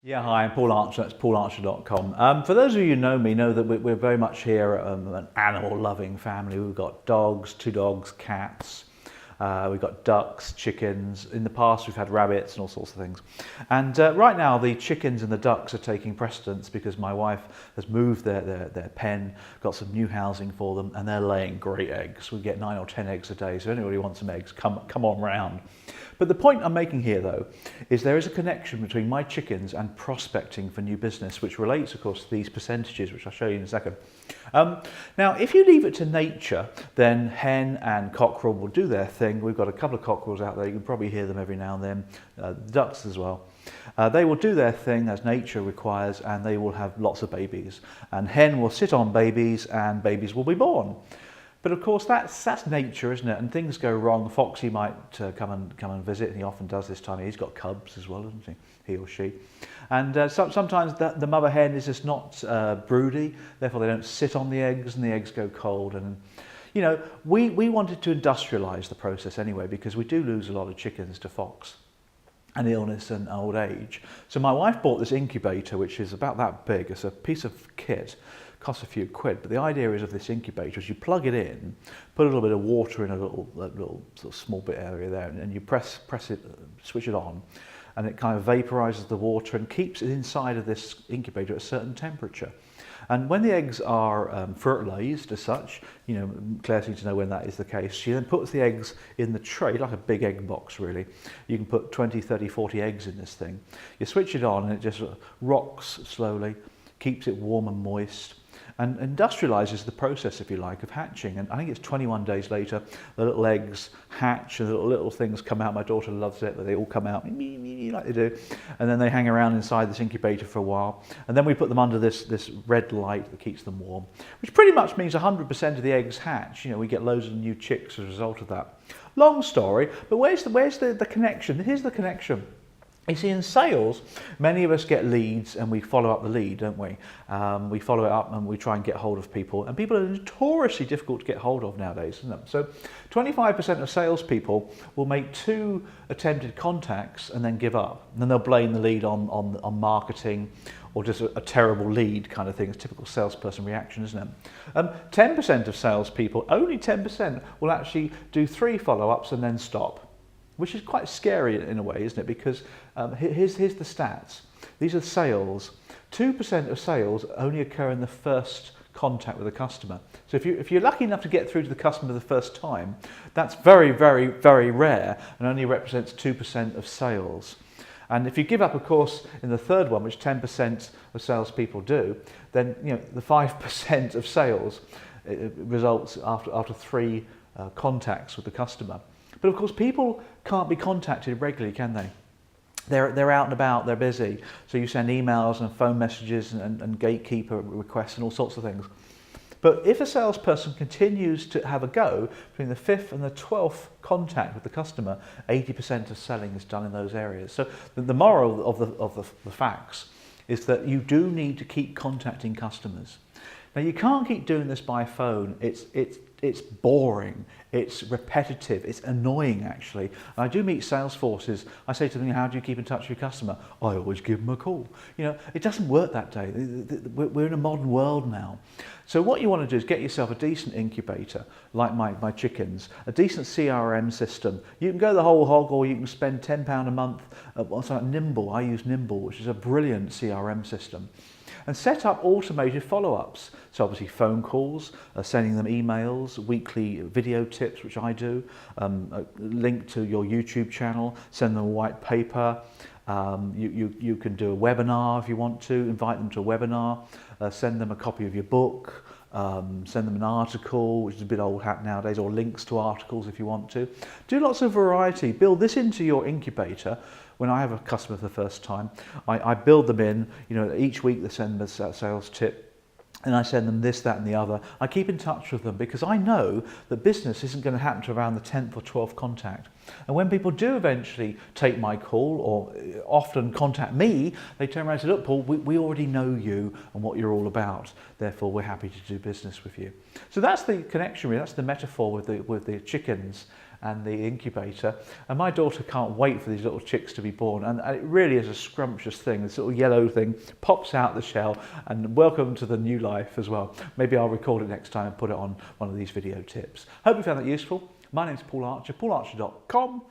Yeah, hi, I'm Paul Archer, that's paularcher.com. For those of you who know me, know that we're very much here an animal-loving family. We've got dogs, 2 dogs, cats, we've got ducks, chickens. In the past we've had rabbits and all sorts of things. And right now the chickens and the ducks are taking precedence because my wife has moved their pen, got some new housing for them, and they're laying great eggs. We get 9 or 10 eggs a day, so if anybody wants some eggs, come on round. But the point I'm making here, though, is there is a connection between my chickens and prospecting for new business, which relates, of course, to these percentages, which I'll show you in a second. Now, if you leave it to nature, then hen and cockerel will do their thing. We've got a couple of cockerels out there. You can probably hear them every now and then, ducks as well. They will do their thing as nature requires, and they will have lots of babies. And hen will sit on babies, and babies will be born. But of course, that's nature, isn't it? And things go wrong. Foxy might come and visit, and he often does this time. He's got cubs as well, doesn't he or she? And sometimes the mother hen is just not broody, therefore they don't sit on the eggs, and the eggs go cold. And you know, we wanted to industrialise the process anyway, because we do lose a lot of chickens to fox and illness and old age. So my wife bought this incubator, which is about that big. It's a piece of kit. Costs a few quid, but the idea is of this incubator is you plug it in, put a little bit of water in a little sort of small bit area there, and you press it, switch it on, and it kind of vaporizes the water and keeps it inside of this incubator at a certain temperature. And when the eggs are fertilized as such, you know, Claire seems to know when that is the case, she then puts the eggs in the tray, like a big egg box really. You can put 20, 30, 40 eggs in this thing. You switch it on and it just rocks slowly, keeps it warm and moist, and industrialises the process, if you like, of hatching. And I think it's 21 days later, the little eggs hatch and the little things come out. My daughter loves it, but they all come out like they do. And then they hang around inside this incubator for a while. And then we put them under this red light that keeps them warm, which pretty much means 100% of the eggs hatch. You know, we get loads of new chicks as a result of that. Long story, but where's the connection? Here's the connection. You see, in sales, many of us get leads and we follow up the lead, don't we? We follow it up and we try and get hold of people. And people are notoriously difficult to get hold of nowadays, isn't it? So 25% of salespeople will make 2 attempted contacts and then give up. And then they'll blame the lead on marketing or just a terrible lead kind of thing. It's typical salesperson reaction, isn't it? 10% of salespeople, only 10%, will actually do 3 follow-ups and then stop. Which is quite scary in a way, isn't it? Because here's the stats. These are sales. 2% of sales only occur in the first contact with a customer. So if you're lucky enough to get through to the customer the first time, that's very, very, very rare and only represents 2% of sales. And if you give up, of course, in the third one, which 10% of salespeople do, then you know the 5% of sales results after 3 contacts with the customer. But of course, people can't be contacted regularly, can they? They're out and about, they're busy. So you send emails and phone messages and gatekeeper requests and all sorts of things. But if a salesperson continues to have a go between the 5th and the 12th contact with the customer, 80% of selling is done in those areas. So the moral of the facts is that you do need to keep contacting customers. Now you can't keep doing this by phone. It's boring, it's repetitive, it's annoying actually. And I do meet sales forces. I say to them, how do you keep in touch with your customer? I always give them a call. You know, it doesn't work that day. We're in a modern world now. So what you want to do is get yourself a decent incubator, like my chickens, a decent CRM system. You can go the whole hog, or you can spend £10 a month. What's that? Nimble. I use Nimble, which is a brilliant CRM system. And set up automated follow-ups. So obviously phone calls, sending them emails, weekly video tips, which I do, a link to your YouTube channel, send them a white paper. You can do a webinar if you want to, invite them to a webinar, send them a copy of your book, send them an article, which is a bit old hat nowadays, or links to articles if you want to. Do lots of variety. Build this into your incubator. When I have a customer for the first time, I build them in, you know, each week they send me a sales tip, and I send them this, that and the other. I keep in touch with them because I know that business isn't going to happen to around the 10th or 12th contact. And when people do eventually take my call or often contact me, they turn around and say, look Paul, we already know you and what you're all about, therefore we're happy to do business with you. So that's the connection really, that's the metaphor with the chickens and the incubator, and my daughter can't wait for these little chicks to be born, and it really is a scrumptious thing. This little yellow thing pops out the shell, and welcome to the new life as well. Maybe I'll record it next time and put it on one of these video tips. Hope you found that useful. My name's Paul Archer, paularcher.com.